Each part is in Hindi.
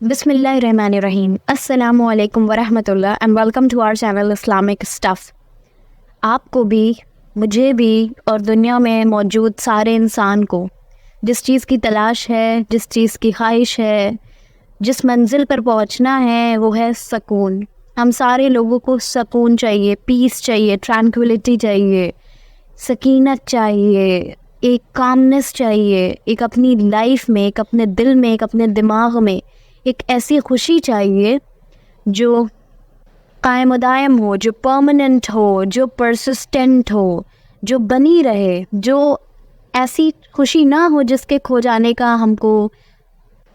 बिस्मिल्लाहिर्रहमानिर्रहीम। अस्सलामु अलैकुम वरहमतुल्लाह and welcome to our channel Islamic stuff. आपको भी, मुझे भी और दुनिया में मौजूद सारे इंसान को जिस चीज़ की तलाश है, जिस चीज़ की ख्वाहिश है, जिस मंजिल पर पहुंचना है वो है सुकून। हम सारे लोगों को सुकून चाहिए, पीस चाहिए, ट्रैंक्विलिटी चाहिए, सकीनत चाहिए, एक कामनेस चाहिए, एक अपनी लाइफ में, एक अपने दिल में, एक अपने दिमाग में एक ऐसी खुशी चाहिए जो कायम दायम हो, जो परमानेंट हो, जो परसिस्टेंट हो, जो बनी रहे, जो ऐसी खुशी ना हो जिसके खो जाने का हमको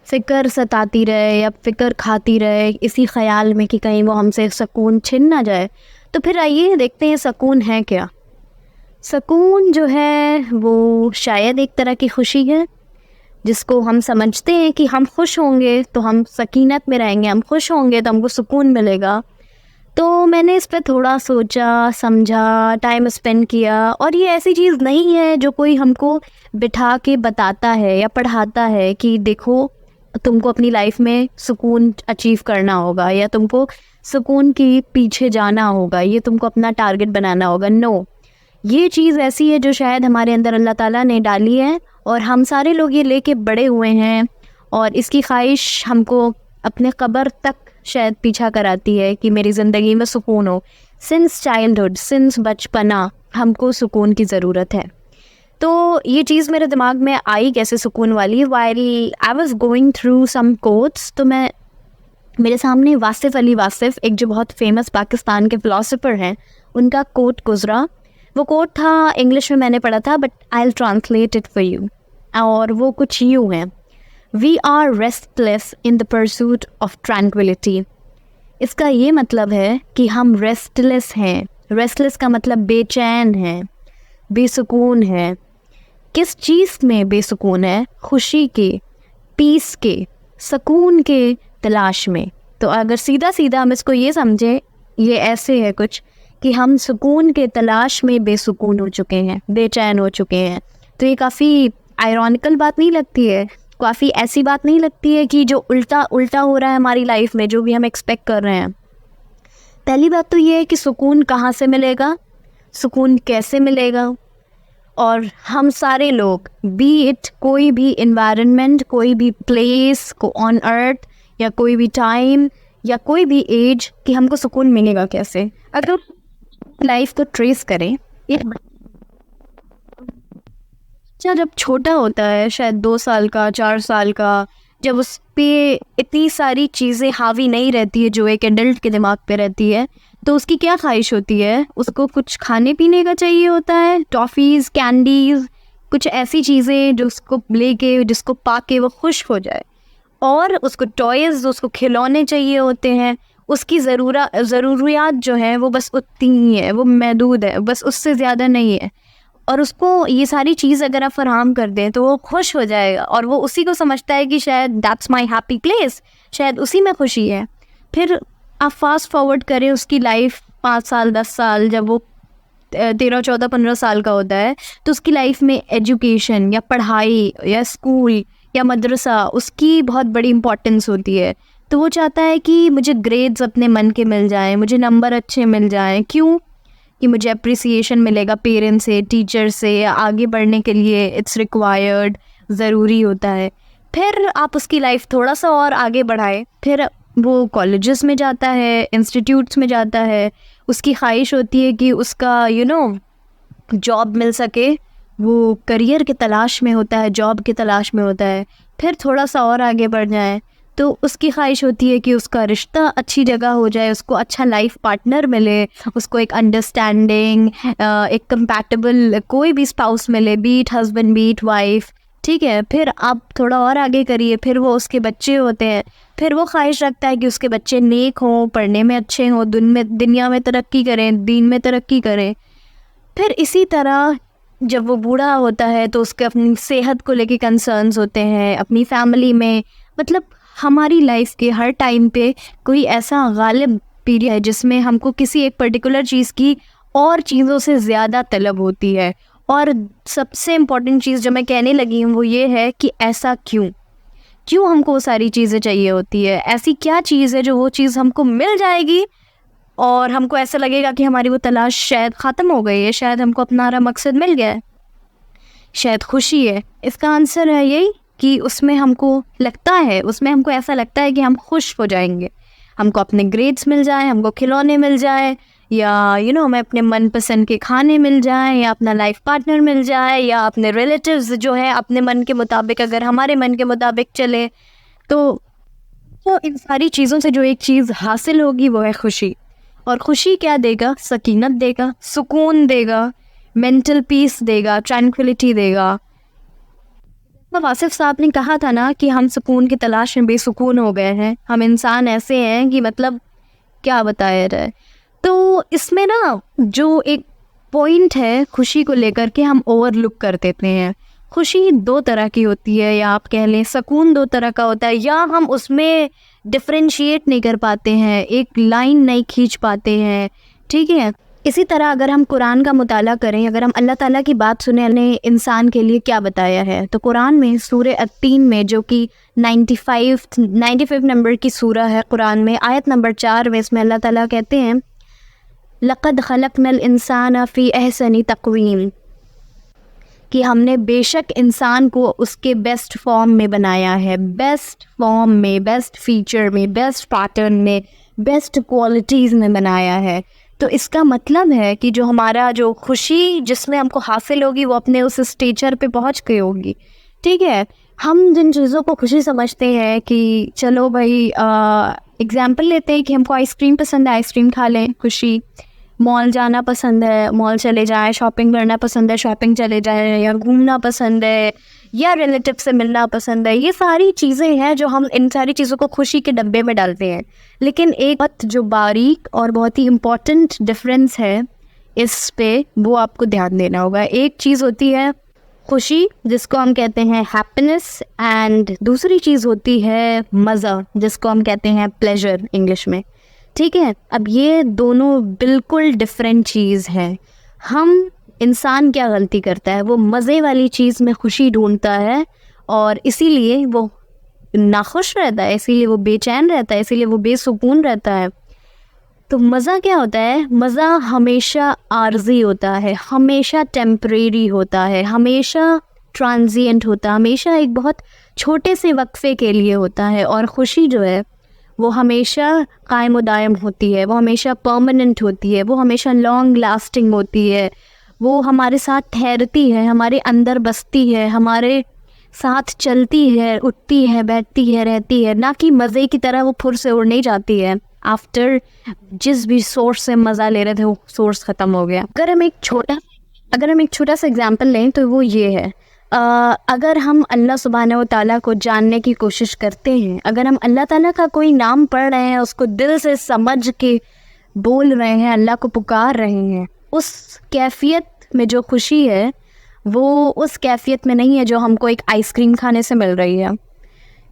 फ़िक्र सताती रहे या फ़िक्र खाती रहे इसी ख़याल में कि कहीं वो हमसे सुकून छिन ना जाए। तो फिर आइए देखते हैं सुकून है क्या। सुकून जो है वो शायद एक तरह की खुशी है जिसको हम समझते हैं कि हम खुश होंगे तो हम सकीनत में रहेंगे, हम खुश होंगे तो हमको सुकून मिलेगा। तो मैंने इस पे थोड़ा सोचा, समझा, टाइम स्पेंड किया और ये ऐसी चीज़ नहीं है जो कोई हमको बिठा के बताता है या पढ़ाता है कि देखो तुमको अपनी लाइफ में सुकून अचीव करना होगा या तुमको सुकून के पीछे जाना होगा, ये तुमको अपना टारगेट बनाना होगा। नो, ये चीज़ ऐसी है जो शायद हमारे अंदर अल्लाह ताला ने डाली है और हम सारे लोग ये लेके बड़े हुए हैं और इसकी ख्वाहिश हमको अपने कब्र तक शायद पीछा कराती है कि मेरी ज़िंदगी में सुकून हो। सिंस चाइल्डहुड, सिंस बचपना हमको सुकून की ज़रूरत है। तो ये चीज़ मेरे दिमाग में आई कैसे सुकून वाली, while I was going through some quotes, तो मेरे सामने वासिफ़ अली वासिफ़, एक जो बहुत फेमस पाकिस्तान के फ़िलासफ़र हैं, उनका कोट गुज़रा। वो कोट था, इंग्लिश में मैंने पढ़ा था but I will translate it for you, और वो कुछ यूँ है: we are restless in the pursuit of tranquility. इसका ये मतलब है कि हम रेस्टलेस हैं। रेस्टलेस का मतलब बेचैन है, बेसुकून है। किस चीज़ में बेसुकून है? खुशी के, पीस के, सुकून के तलाश में। तो अगर सीधा सीधा हम इसको ये समझें, ये ऐसे है कुछ कि हम सुकून के तलाश में बेसुकून हो चुके हैं, बेचैन हो चुके हैं। तो ये काफ़ी आयरॉनिकल बात नहीं लगती है? काफ़ी ऐसी बात नहीं लगती है कि जो उल्टा उल्टा हो रहा है हमारी लाइफ में, जो भी हम एक्सपेक्ट कर रहे हैं। पहली बात तो ये है कि सुकून कहाँ से मिलेगा, सुकून कैसे मिलेगा। और हम सारे लोग, बी इट कोई भी इन्वायरमेंट, कोई भी प्लेस को ऑन अर्थ, या कोई भी टाइम, या कोई भी एज, कि हमको सुकून मिलेगा कैसे। अगर लाइफ को ट्रेस करें, एक बच्चा जब छोटा होता है, शायद 2 साल का, 4 साल का, जब उस पे इतनी सारी चीज़ें हावी नहीं रहती है जो एक एडल्ट के दिमाग पे रहती है, तो उसकी क्या ख्वाहिश होती है? उसको कुछ खाने पीने का चाहिए होता है, टॉफ़ीज़, कैंडीज़, कुछ ऐसी चीज़ें जो उसको लेके, जिसको पा के वो खुश हो जाए। और उसको टॉयज़, उसको खिलौने चाहिए होते हैं। उसकी ज़रूरियात जो हैं वो बस उतनी ही है, वो महदूद है, बस उससे ज़्यादा नहीं है। और उसको ये सारी चीज़ अगर आप फराहम कर दें तो वो खुश हो जाएगा और वो उसी को समझता है कि शायद दैट्स माय हैप्पी प्लेस, शायद उसी में खुशी है। फिर आप फास्ट फॉरवर्ड करें उसकी लाइफ 5 साल, 10 साल, जब वो 13, 14, 15 साल का होता है, तो उसकी लाइफ में एजुकेशन या पढ़ाई या स्कूल या मदरसा, उसकी बहुत बड़ी इंपॉर्टेंस होती है। तो वो चाहता है कि मुझे ग्रेड्स अपने मन के मिल जाएं, मुझे नंबर अच्छे मिल जाएं। क्यों? कि मुझे अप्रिसिएशन मिलेगा पेरेंट्स से, टीचर से, आगे बढ़ने के लिए इट्स रिक्वायर्ड, ज़रूरी होता है। फिर आप उसकी लाइफ थोड़ा सा और आगे बढ़ाए, फिर वो कॉलेजेस में जाता है, इंस्टीट्यूट्स में जाता है। उसकी ख्वाहिश होती है कि उसका जॉब मिल सके, वो करियर की तलाश में होता है, जॉब की तलाश में होता है। फिर थोड़ा सा और आगे बढ़ जाए तो उसकी ख्वाहिश होती है कि उसका रिश्ता अच्छी जगह हो जाए, उसको अच्छा लाइफ पार्टनर मिले, उसको एक अंडरस्टैंडिंग, एक कंपैटिबल कोई भी स्पाउस मिले, बीट हस्बैंड, बीट वाइफ। ठीक है, फिर आप थोड़ा और आगे करिए, फिर वो उसके बच्चे होते हैं। फिर वो ख्वाहिश रखता है कि उसके बच्चे नेक हों, पढ़ने में अच्छे हों, दुनिया में तरक्की करें, दीन में तरक्की करें। फिर इसी तरह जब वो बूढ़ा होता है तो उसके अपनी सेहत को लेके कंसर्न्स होते हैं, अपनी फैमिली में। मतलब हमारी लाइफ के हर टाइम पे कोई ऐसा गालिब पीरियड है जिसमें हमको किसी एक पर्टिकुलर चीज़ की और चीज़ों से ज़्यादा तलब होती है। और सबसे इम्पॉर्टेंट चीज़ जो मैं कहने लगी हूँ वो ये है कि ऐसा क्यों? क्यों हमको वो सारी चीज़ें चाहिए होती है? ऐसी क्या चीज़ है जो वो चीज़ हमको मिल जाएगी और हमको ऐसा लगेगा कि हमारी वो तलाश शायद ख़त्म हो गई है, शायद हमको अपना मकसद मिल गया है, शायद खुशी है? इसका आंसर है यही कि उसमें हमको लगता है, उसमें हमको ऐसा लगता है कि हम खुश हो जाएंगे, हमको अपने ग्रेड्स मिल जाए, हमको खिलौने मिल जाए, या हमें अपने मनपसंद के खाने मिल जाए, या अपना लाइफ पार्टनर मिल जाए, या अपने रिलेटिव्स जो है अपने मन के मुताबिक, अगर हमारे मन के मुताबिक चले तो इन सारी चीज़ों से जो एक चीज़ हासिल होगी वो है खुशी। और खुशी क्या देगा? सकीनत देगा, सुकून देगा, मेंटल पीस देगा, ट्रैंक्विलिटी देगा। तो वासिफ साहब ने कहा था ना कि हम सुकून की तलाश में बेसुकून हो गए हैं, हम इंसान ऐसे हैं कि मतलब क्या बताया जाए। तो इसमें ना जो एक पॉइंट है खुशी को लेकर के हम ओवरलुक कर देते हैं। खुशी दो तरह की होती है, या आप कह लें सुकून दो तरह का होता है, या हम उसमें डिफरेंशिएट नहीं कर पाते हैं, एक लाइन नहीं खींच पाते हैं, ठीक है। इसी तरह अगर हम कुरान का मुताला करें, अगर हम अल्लाह ताला की बात सुने ने इंसान के लिए क्या बताया है, तो कुरान में सूरह अत्तीन में, जो कि 95 नंबर की सूरह है कुरान में, आयत नंबर 4 में, इसमें अल्लाह ताला कहते हैं लक़द ख़लक़नल इंसान फ़ी अहसनी तक़वीम, कि हमने बेशक इंसान को उसके बेस्ट फॉर्म में बनाया है, बेस्ट फॉर्म में, बेस्ट फीचर में, बेस्ट पैटर्न में, बेस्ट क्वालिटीज़ में बनाया है। तो इसका मतलब है कि जो हमारा जो खुशी जिसमें हमको हासिल होगी वो अपने उस स्टेचर पे पहुंच गई होगी, ठीक है। हम जिन चीज़ों को खुशी समझते हैं कि चलो भाई एग्ज़ाम्पल लेते हैं कि हमको आइसक्रीम पसंद है, आइसक्रीम खा लें, खुशी। मॉल जाना पसंद है, मॉल चले जाएं, शॉपिंग करना पसंद है, शॉपिंग चले जाएं, या घूमना पसंद है, या रिलेटिव से मिलना पसंद है, ये सारी चीज़ें हैं जो हम इन सारी चीज़ों को खुशी के डब्बे में डालते हैं। लेकिन एक बात जो बारीक और बहुत ही इम्पॉर्टेंट डिफरेंस है इस पे, वो आपको ध्यान देना होगा। एक चीज़ होती है खुशी जिसको हम कहते हैं हैप्पीनेस, एंड दूसरी चीज़ होती है मज़ा जिसको हम कहते हैं प्लेजर इंग्लिश में, ठीक है। अब ये दोनों बिल्कुल डिफरेंट चीज़ है। हम इंसान क्या गलती करता है, वो मज़े वाली चीज़ में खुशी ढूंढता है और इसीलिए वो नाखुश रहता है, इसीलिए वो बेचैन रहता है, इसीलिए वो बेसुकून रहता है। तो मज़ा क्या होता है? मज़ा हमेशा आर्जी होता है, हमेशा टेम्परेरी होता है, हमेशा ट्रांजिएंट होता है, हमेशा एक बहुत छोटे से वक्फे के लिए होता है। और ख़ुशी जो है वो हमेशा कायम व दायम होती है, वो हमेशा परमानेंट होती है, वो हमेशा लॉन्ग लास्टिंग होती है, वो हमारे साथ ठहरती है, हमारे अंदर बसती है, हमारे साथ चलती है, उठती है, बैठती है, रहती है, ना कि मज़े की तरह वो फुर से उड़ नहीं जाती है। आफ्टर जिस भी सोर्स से मज़ा ले रहे थे वो सोर्स ख़त्म हो गया। अगर हम एक छोटा सा एग्जांपल लें तो वो ये है, अगर हम अल्लाह सुब्हानहू व तआला को जानने की कोशिश करते हैं, अगर हम अल्लाह ताला का कोई नाम पढ़ रहे हैं, उसको दिल से समझ के बोल रहे हैं, अल्लाह को पुकार रहे हैं, उस कैफियत में जो खुशी है वो उस कैफियत में नहीं है जो हमको एक आइसक्रीम खाने से मिल रही है।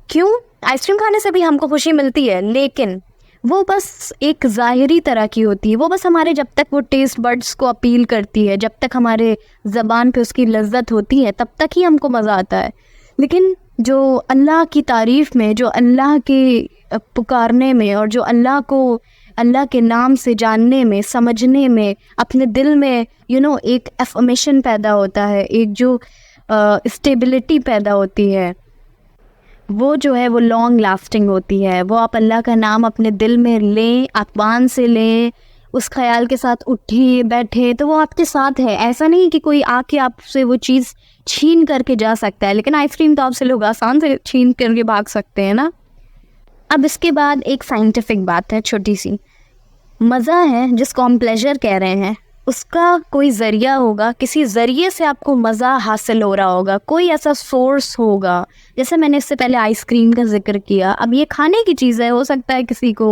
क्यों? आइसक्रीम खाने से भी हमको खुशी मिलती है, लेकिन वो बस एक ज़ाहिरी तरह की होती है। वो बस हमारे जब तक वो टेस्ट बड्स को अपील करती है, जब तक हमारे ज़बान पे उसकी लज्जत होती है, तब तक ही हमको मज़ा आता है। लेकिन जो अल्लाह की तारीफ़ में, जो अल्लाह के पुकारने में, और जो अल्लाह के नाम से जानने में, समझने में, अपने दिल में एक एफर्मेशन पैदा होता है, एक जो स्टेबिलिटी पैदा होती है, वो जो है वो लॉन्ग लास्टिंग होती है। वो आप अल्लाह का नाम अपने दिल में लें, आत्मान से लें, उस ख्याल के साथ उठे बैठे, तो वो आपके साथ है। ऐसा नहीं कि कोई आके आपसे वो चीज़ छीन करके जा सकता है, लेकिन आइसक्रीम तो आपसे लोग आसान से छीन करके भाग सकते हैं ना। अब इसके बाद एक साइंटिफिक बात है छोटी सी। मज़ा है जिसको हम प्लेजर कह रहे हैं, उसका कोई ज़रिया होगा, किसी ज़रिए से आपको मज़ा हासिल हो रहा होगा, कोई ऐसा सोर्स होगा। जैसे मैंने इससे पहले आइसक्रीम का जिक्र किया, अब ये खाने की चीज़ है, हो सकता है किसी को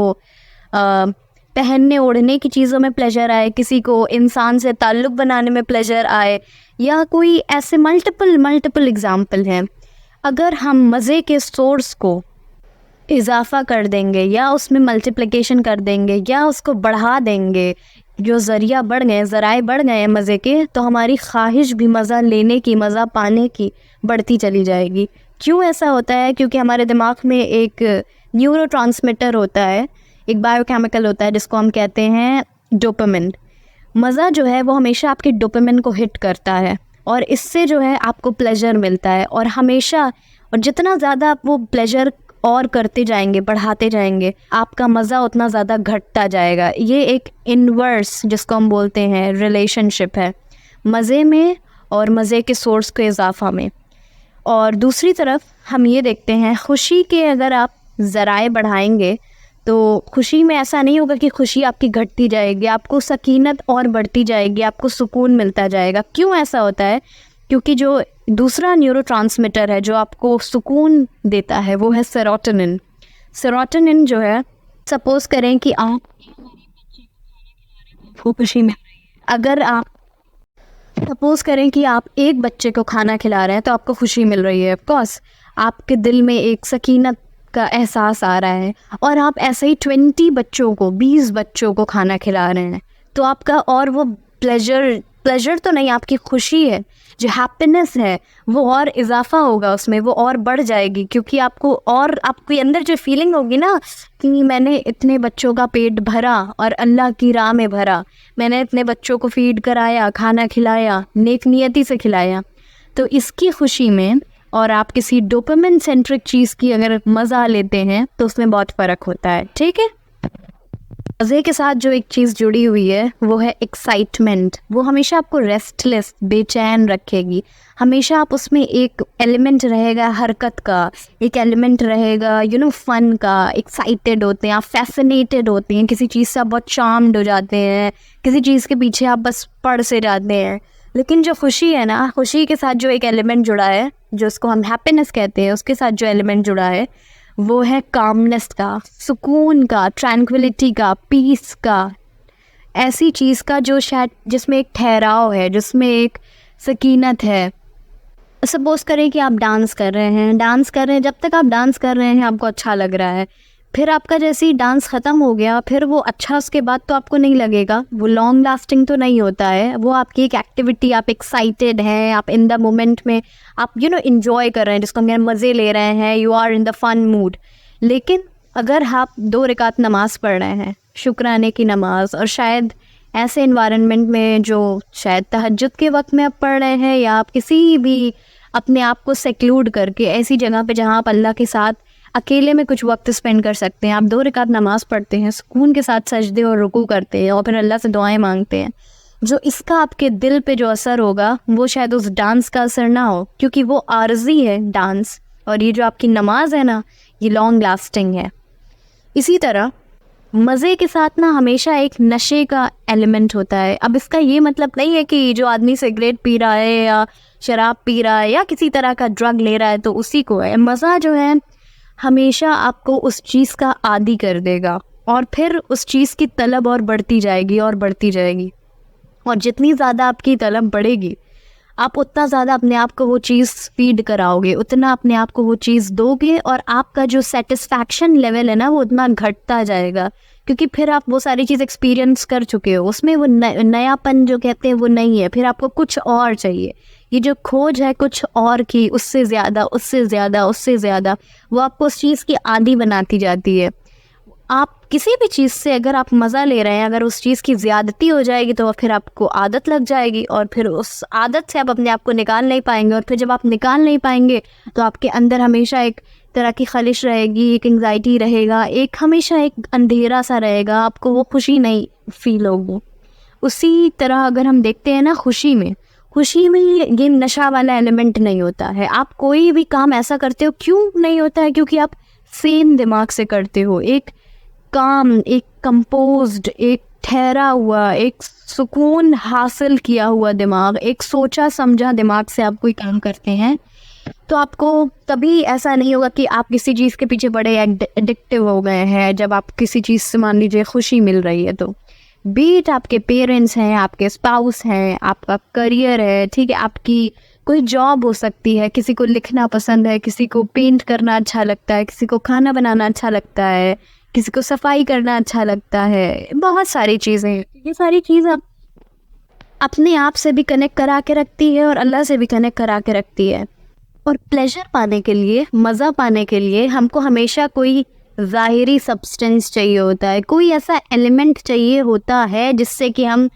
पहनने ओढ़ने की चीज़ों में प्लेजर आए, किसी को इंसान से ताल्लुक़ बनाने में प्लेजर आए, या कोई ऐसे मल्टीपल एग्ज़ाम्पल हैं। अगर हम मज़े के सोर्स को इजाफ़ा कर देंगे, या उसमें मल्टीप्लिकेशन कर देंगे, या उसको बढ़ा देंगे, जो ज़रिया बढ़ गए, ज़राए बढ़ गए मज़े के, तो हमारी ख्वाहिश भी मज़ा लेने की, मज़ा पाने की बढ़ती चली जाएगी। क्यों ऐसा होता है? क्योंकि हमारे दिमाग में एक न्यूरोट्रांसमीटर होता है, एक बायोकेमिकल होता है जिसको हम कहते हैं डोपामिन। मज़ा जो है वो हमेशा आपके डोपामिन को हिट करता है और इससे जो है आपको प्लेजर मिलता है, और हमेशा, और जितना ज़्यादा आप वो प्लेजर और करते जाएंगे, बढ़ाते जाएंगे, आपका मज़ा उतना ज़्यादा घटता जाएगा। ये एक इन्वर्स, जिसको हम बोलते हैं, रिलेशनशिप है मज़े में और मज़े के सोर्स के इजाफा में। और दूसरी तरफ हम ये देखते हैं, खुशी के अगर आप ज़राए बढ़ाएंगे तो खुशी में ऐसा नहीं होगा कि खुशी आपकी घटती जाएगी, आपको सकीनत और बढ़ती जाएगी, आपको सुकून मिलता जाएगा। क्यों ऐसा होता है? क्योंकि जो दूसरा न्यूरोट्रांसमीटर है जो आपको सुकून देता है वो है सेरोटोनिन। सेरोटोनिन जो है, सपोज़ करें कि आप खुशी में, अगर आप सपोज़ करें कि आप एक बच्चे को खाना खिला रहे हैं तो आपको खुशी मिल रही है, ऑफकोर्स आपके दिल में एक सकीनत का एहसास आ रहा है। और आप ऐसे ही 20 बच्चों को खाना खिला रहे हैं तो आपका, और वो प्लेजर तो नहीं, आपकी खुशी है, जो हैप्पीनेस है वो और इजाफा होगा उसमें, वो और बढ़ जाएगी। क्योंकि आपको, और आपके अंदर जो फीलिंग होगी ना कि मैंने इतने बच्चों का पेट भरा और अल्लाह की राह में भरा, मैंने इतने बच्चों को फीड कराया, खाना खिलाया, नेक नियति से खिलाया, तो इसकी खुशी में और आप किसी डोपामिन सेंट्रिक चीज़ की अगर मज़ा लेते हैं तो उसमें बहुत फ़र्क होता है। ठीक है, मज़े के साथ जो एक चीज़ जुड़ी हुई है वो है एक्साइटमेंट। वो हमेशा आपको रेस्टलेस, बेचैन रखेगी। हमेशा आप उसमें एक एलिमेंट रहेगा हरकत का, एक एलिमेंट रहेगा फन का, एक्साइटेड होते हैं आप, फैसिनेटेड होते हैं, किसी चीज़ से आप बहुत चार्म्ड हो जाते हैं, किसी चीज़ के पीछे आप बस पड़ से जाते हैं। लेकिन जो खुशी है ना, खुशी के साथ जो एक एलिमेंट जुड़ा है, जो उसको हम हैप्पीनेस कहते हैं, उसके साथ जो एलिमेंट जुड़ा है वो है कामनेस का, सुकून का, ट्रैंक्विलिटी का, पीस का, ऐसी चीज़ का जो शायद जिसमें एक ठहराव है, जिसमें एक सकीनत है। सपोज़ करें कि आप डांस कर रहे हैं, जब तक आप डांस कर रहे हैं आपको अच्छा लग रहा है, फिर आपका जैसे ही डांस ख़त्म हो गया फिर वो अच्छा उसके बाद तो आपको नहीं लगेगा, वो लॉन्ग लास्टिंग तो नहीं होता है। वो आपकी एक एक्टिविटी, आप एक्साइटेड हैं, आप इन द मोमेंट में आप इन्जॉय कर रहे हैं, जिसको हम मज़े ले रहे हैं, you are in the fun mood. लेकिन अगर आप 2 रकात नमाज़ पढ़ रहे हैं, शुक्राने की नमाज़, और शायद ऐसे इन्वायरमेंट में जो शायद तहज्जुद के वक्त में आप पढ़ रहे हैं, या आप किसी भी अपने आप को सेक्लूड करके ऐसी जगह पे जहाँ आप अल्लाह के साथ अकेले में कुछ वक्त स्पेंड कर सकते हैं, आप 2 रकात नमाज़ पढ़ते हैं, सुकून के साथ सजदे और रुकू करते हैं और फिर अल्लाह से दुआएं मांगते हैं, जो इसका आपके दिल पे जो असर होगा वो शायद उस डांस का असर ना हो, क्योंकि वो आर्जी है डांस, और ये जो आपकी नमाज है ना, ये लॉन्ग लास्टिंग है। इसी तरह मज़े के साथ ना हमेशा एक नशे का एलिमेंट होता है। अब इसका ये मतलब नहीं है कि जो आदमी सिगरेट पी रहा है या शराब पी रहा है या किसी तरह का ड्रग ले रहा है तो उसी को है। मज़ा जो है हमेशा आपको उस चीज़ का आदी कर देगा और फिर उस चीज़ की तलब और बढ़ती जाएगी और बढ़ती जाएगी, और जितनी ज़्यादा आपकी तलब बढ़ेगी आप उतना ज़्यादा अपने आप को वो चीज़ फीड कराओगे, उतना अपने आप को वो चीज़ दोगे, और आपका जो सेटिस्फैक्शन लेवल है ना वो उतना घटता जाएगा, क्योंकि फिर आप वो सारी चीज़ एक्सपीरियंस कर चुके हो, उसमें वो नयापन जो कहते हैं वो नहीं है, फिर आपको कुछ और चाहिए। ये जो खोज है कुछ और की, उससे ज़्यादा, उससे ज़्यादा, उससे ज़्यादा, वो आपको उस चीज़ की आदी बनाती जाती है। आप किसी भी चीज़ से अगर आप मज़ा ले रहे हैं, अगर उस चीज़ की ज़्यादती हो जाएगी तो फिर आपको आदत लग जाएगी, और फिर उस आदत से आप अपने आप को निकाल नहीं पाएंगे, और फिर जब आप निकाल नहीं पाएंगे तो आपके अंदर हमेशा एक तरह की खलिश रहेगी, एक एंग्जाइटी रहेगा, एक हमेशा एक अंधेरा सा रहेगा, आपको वो खुशी नहीं फील होगी। उसी तरह अगर हम देखते हैं ना, खुशी में ये नशा वाला एलिमेंट नहीं होता है। आप कोई भी काम ऐसा करते हो, क्यों नहीं होता है? क्योंकि आप सेम दिमाग से करते हो, एक काम, एक कंपोज्ड, एक ठहरा हुआ, एक सुकून हासिल किया हुआ दिमाग, एक सोचा समझा दिमाग से आप कोई काम करते हैं, तो आपको तभी ऐसा नहीं होगा कि आप किसी चीज़ के पीछे बड़े एडिक्टिव हो गए हैं। जब आप किसी चीज़ से मान लीजिए खुशी मिल रही है, तो बीट आपके पेरेंट्स हैं, आपके स्पाउस हैं, आपका करियर है, ठीक है, आपकी कोई जॉब हो सकती है, किसी को लिखना पसंद है, किसी को पेंट करना अच्छा लगता है, किसी को खाना बनाना अच्छा लगता है, किसी को सफाई करना अच्छा लगता है, बहुत सारी चीज़ें। ये सारी चीज़ आप अपने आप से भी कनेक्ट करा के रखती है और अल्लाह से भी कनेक्ट करा के रखती है। और प्लेजर पाने के लिए, मज़ा पाने के लिए हमको हमेशा कोई ज़ाहिरी सब्सटेंस चाहिए होता है, कोई ऐसा एलिमेंट चाहिए होता है जिससे कि हम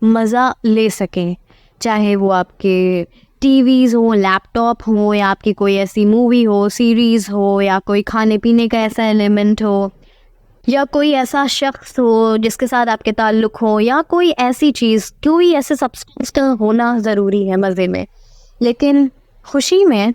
मज़ा ले सकें। चाहे वो आपके टीवीज़ हो, लैपटॉप हो, या आपकी कोई ऐसी मूवी हो, सीरीज़ हो, या कोई खाने पीने का ऐसा एलिमेंट हो, या कोई ऐसा शख्स हो जिसके साथ आपके ताल्लुक़ हो, या कोई ऐसी चीज़, कोई ऐसे सब्सटेंस का होना ज़रूरी है मज़े में। लेकिन खुशी में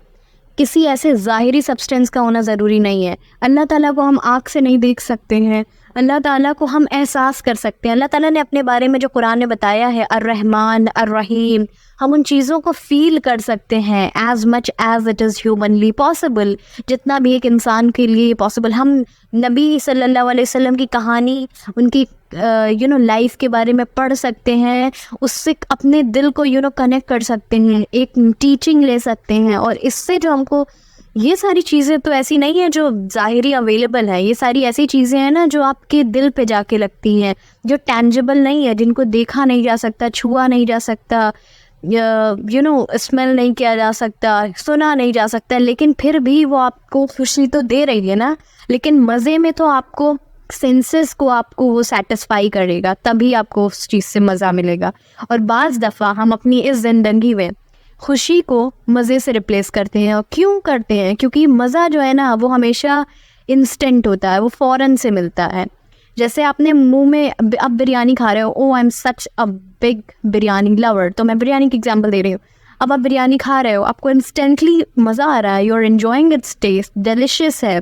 किसी ऐसे ज़ाहिरी सब्सटेंस का होना ज़रूरी नहीं है। अल्लाह ताला को हम आँख से नहीं देख सकते हैं, अल्लाह ताला को हम एहसास कर सकते हैं। अल्लाह ताला ने अपने बारे में जो कुरान में बताया है, अर्रहमान अर्रहीम, हम उन चीज़ों को फ़ील कर सकते हैं as much as it is humanly possible, जितना भी एक इंसान के लिए पॉसिबल। हम नबी सल्लल्लाहु अलैहि वसल्लम की कहानी, उनकी लाइफ के बारे में पढ़ सकते हैं, उससे अपने दिल को कनेक्ट कर सकते हैं, एक टीचिंग ले सकते हैं। और इससे जो हमको ये सारी चीज़ें तो ऐसी नहीं है जो ज़ाहिरी अवेलेबल है, ये सारी ऐसी चीज़ें हैं ना जो आपके दिल पे जाके लगती हैं, जो टैंजिबल नहीं है, जिनको देखा नहीं जा सकता, छुआ नहीं जा सकता, स्मेल नहीं किया जा सकता, सुना नहीं जा सकता, लेकिन फिर भी वो आपको खुशी तो दे रही है ना। लेकिन मज़े में तो आपको सेंसेस को आपको वो सेटिस्फाई करेगा, तभी आपको उस चीज़ से मज़ा मिलेगा। और बाज़ दफ़ा हम अपनी इस ज़िंदगी में खुशी को मज़े से रिप्लेस करते हैं। और क्यों करते हैं? क्योंकि मज़ा जो है ना वो हमेशा इंस्टेंट होता है, वो फ़ौरन से मिलता है। जैसे आपने मुंह में अब बिरयानी खा रहे हो, oh I am such a big biryani lover, तो मैं बिरयानी की एग्जांपल दे रही हूँ। अब आप बिरयानी खा रहे हो, आपको इंस्टेंटली मज़ा आ रहा है, you are enjoying its taste, delicious है।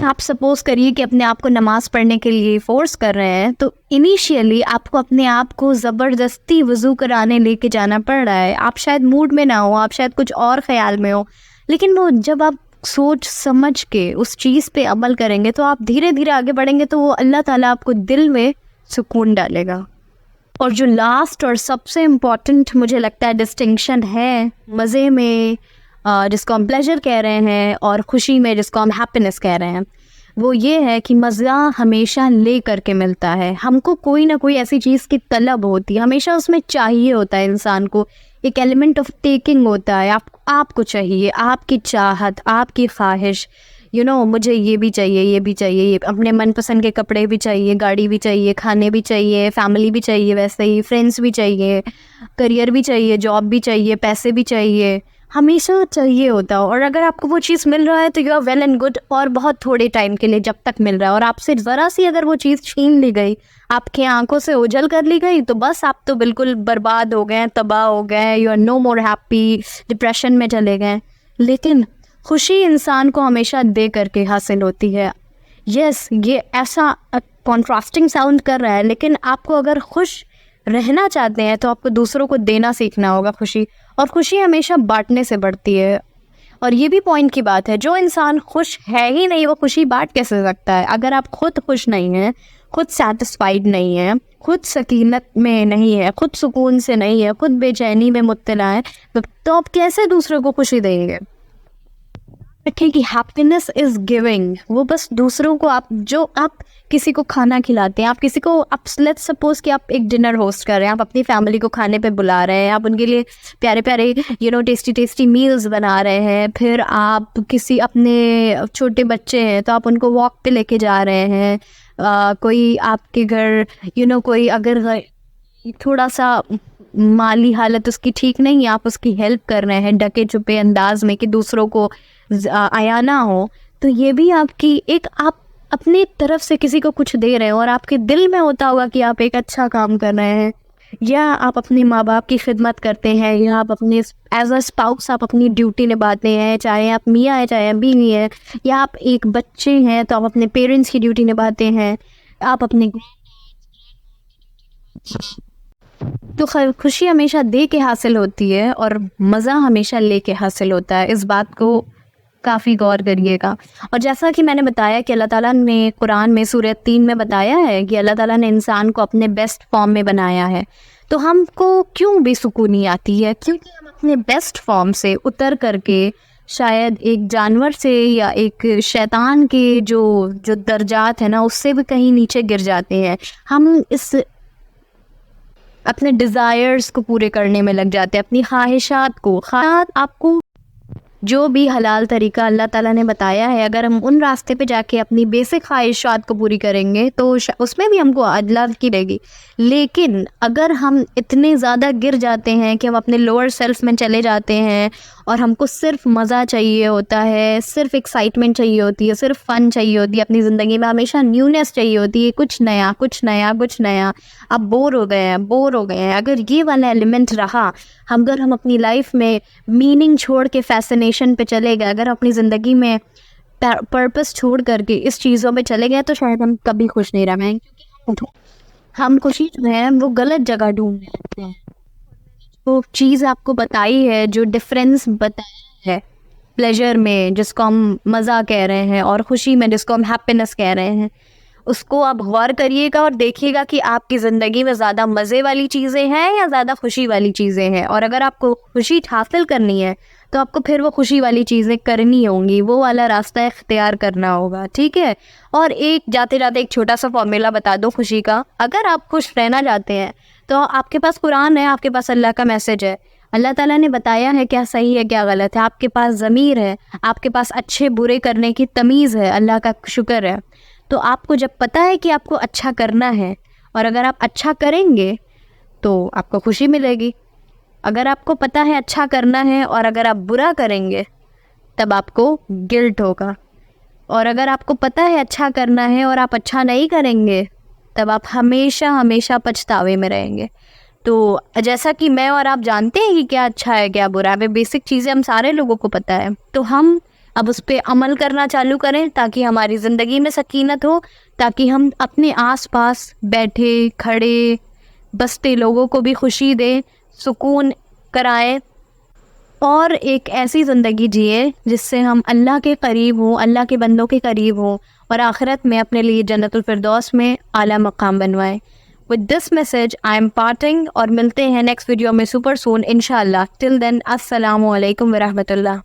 आप सपोज करिए कि अपने आप को नमाज़ पढ़ने के लिए फ़ोर्स कर रहे हैं, तो इनिशियली आपको अपने आप को ज़बरदस्ती वज़ू कराने लेके जाना पड़ रहा है। आप शायद मूड में ना हो, आप शायद कुछ और ख़्याल में हो, लेकिन वो जब आप सोच समझ के उस चीज़ पे अमल करेंगे तो आप धीरे धीरे आगे बढ़ेंगे, तो वो अल्लाह ताला आपको दिल में सुकून डालेगा। और जो लास्ट और सबसे इम्पॉर्टेंट मुझे लगता है डिस्टिंक्शन है मज़े में, जिसको हम प्लेजर कह रहे हैं, और खुशी में जिसको हम हैप्पीनेस कह रहे हैं, वो ये है कि मज़ा हमेशा ले करके मिलता है। हमको कोई ना कोई ऐसी चीज़ की तलब होती है, हमेशा उसमें चाहिए होता है इंसान को, एक एलिमेंट ऑफ टेकिंग होता है। आपको चाहिए, आपकी चाहत, आपकी ख्वाहिश, मुझे ये भी चाहिए, ये भी चाहिए, ये अपने मनपसंद के कपड़े भी चाहिए, गाड़ी भी चाहिए, खाने भी चाहिए, फैमिली भी चाहिए, वैसे ही फ्रेंड्स भी चाहिए, करियर भी चाहिए, जॉब भी चाहिए, पैसे भी चाहिए, हमेशा चाहिए होता है। और अगर आपको वो चीज़ मिल रहा है तो you are well and good, और बहुत थोड़े टाइम के लिए जब तक मिल रहा है। और आपसे ज़रा सी अगर वो चीज़ छीन ली गई, आपके आंखों से ओझल कर ली गई, तो बस आप तो बिल्कुल बर्बाद हो गए, तबाह हो गए, you are no more happy, depression में चले गए। लेकिन खुशी इंसान को हमेशा दे करके हासिल होती है। यस, ये ऐसा कॉन्ट्रास्टिंग साउंड कर रहा है, लेकिन आपको अगर खुश रहना चाहते हैं तो आपको दूसरों को देना सीखना होगा खुशी। और खुशी हमेशा बांटने से बढ़ती है। और ये भी पॉइंट की बात है, जो इंसान खुश है ही नहीं वो खुशी बांट कैसे सकता है? अगर आप खुद खुश नहीं हैं, खुद सेटिस्फाइड नहीं हैं, खुद सकीनत में नहीं है, खुद सुकून से नहीं है, खुद बेचैनी में मुब्तला है, तो आप कैसे दूसरों को खुशी देंगे? रखें कि हैप्पीनेस इज़ गिविंग। वो बस दूसरों को, आप किसी को खाना खिलाते हैं, आप किसी को, आप लेट्स सपोज कि आप एक डिनर होस्ट कर रहे हैं, आप अपनी फैमिली को खाने पे बुला रहे हैं, आप उनके लिए प्यारे प्यारे टेस्टी टेस्टी मील्स बना रहे हैं। फिर आप किसी अपने छोटे बच्चे हैं तो आप उनको वॉक पे लेके जा रहे हैं। कोई आपके घर कोई अगर थोड़ा सा माली हालत उसकी ठीक नहीं है, आप उसकी हेल्प कर रहे हैं ढके छुपे अंदाज में कि दूसरों को आया ना हो, तो ये भी आपकी एक, आप अपनी तरफ से किसी को कुछ दे रहे हो और आपके दिल में होता होगा कि आप एक अच्छा काम कर रहे हैं। या आप अपने माँ बाप की खिदमत करते हैं, या आप अपने एज अ स्पाउस आप अपनी ड्यूटी निभाते हैं, चाहे आप मियाँ हैं चाहे आप बीवी हैं, या आप एक बच्चे हैं तो आप अपने पेरेंट्स की ड्यूटी निभाते हैं, आप अपने तो खुशी हमेशा दे के हासिल होती है और मज़ा हमेशा ले के हासिल होता है। इस बात को काफ़ी गौर करिएगा। और जैसा कि मैंने बताया कि अल्लाह ताला ने कुरान में सूरह 3 में बताया है कि अल्लाह ताला ने इंसान को अपने बेस्ट फॉर्म में बनाया है, तो हमको क्यों बेसुकूनी आती है? क्योंकि हम अपने बेस्ट फॉर्म से उतर करके शायद एक जानवर से या एक शैतान के जो दर्जात है ना, उससे भी कहीं नीचे गिर जाते हैं। हम इस अपने डिज़ायर्स को पूरे करने में लग जाते हैं, अपनी ख्वाहिशात को। आपको जो भी हलाल तरीका अल्लाह ताला ने बताया है, अगर हम उन रास्ते पे जाके अपनी बेसिक ख्वाहिशात को पूरी करेंगे तो उसमें भी हमको अल्लाह की रहेगी। लेकिन अगर हम इतने ज़्यादा गिर जाते हैं कि हम अपने लोअर सेल्फ में चले जाते हैं और हमको सिर्फ मज़ा चाहिए होता है, सिर्फ एक्साइटमेंट चाहिए होती है, सिर्फ फ़न चाहिए होती है, अपनी ज़िंदगी में हमेशा न्यूनेस चाहिए होती है, कुछ नया कुछ नया कुछ नया, अब बोर हो गए हैं, अगर ये वाला एलिमेंट रहा, अगर हम अपनी लाइफ में मीनिंग छोड़ के फैसिनेशन पे चले गए, अगर अपनी ज़िंदगी में पर्पस छोड़ करके इस चीज़ों में चले गए, तो शायद हम कभी खुश नहीं रह पाएंगे, क्योंकि हम खुशी जो है वो गलत जगह ढूंढने लगते हैं। वो चीज़ आपको बताई है, जो डिफरेंस बताया है प्लेजर में जिसको हम मज़ा कह रहे हैं और खुशी में जिसको हम हैप्पीनेस कह रहे हैं, उसको आप गौर करिएगा और देखिएगा कि आपकी ज़िंदगी में ज़्यादा मज़े वाली चीज़ें हैं या ज़्यादा खुशी वाली चीज़ें हैं। और अगर आपको खुशी हासिल करनी है तो आपको फिर वो खुशी वाली चीज़ें करनी होंगी, वो वाला रास्ता इख्तियार करना होगा, ठीक है। और एक जाते जाते एक छोटा सा फॉर्मूला बता दो खुशी का। अगर आप खुश रहना चाहते हैं तो आपके पास कुरान है, आपके पास अल्लाह का मैसेज है, अल्लाह ताला ने बताया है क्या सही है क्या गलत है, आपके पास ज़मीर है, आपके पास अच्छे बुरे करने की तमीज़ है, अल्लाह का शुक्र है। तो आपको जब पता है कि आपको अच्छा करना है और अगर आप अच्छा करेंगे तो आपको खुशी मिलेगी। अगर आपको पता है अच्छा करना है और अगर आप बुरा करेंगे तब आपको गिल्ट होगा। और अगर आपको पता है अच्छा करना है और आप अच्छा नहीं करेंगे तब आप हमेशा हमेशा पछतावे में रहेंगे। तो जैसा कि मैं और आप जानते हैं कि क्या अच्छा है क्या बुरा है, बेसिक चीज़ें हम सारे लोगों को पता है, तो हम अब उस पर अमल करना चालू करें ताकि हमारी ज़िंदगी में सकीनत हो, ताकि हम अपने आसपास बैठे खड़े बसते लोगों को भी खुशी दें, सुकून कराएं और एक ऐसी ज़िंदगी जिए जिससे हम अल्लाह के करीब हों, अल्लाह के बंदों के करीब हों और आखिरत में अपने लिए जन्नतुल फिरदौस में आला मकाम बनवाएं। With this message I am parting और मिलते हैं नेक्स्ट वीडियो में सुपर सून इंशाल्लाह। टिल देन अस्सलामु अलैकुम व रहमतुल्लाह।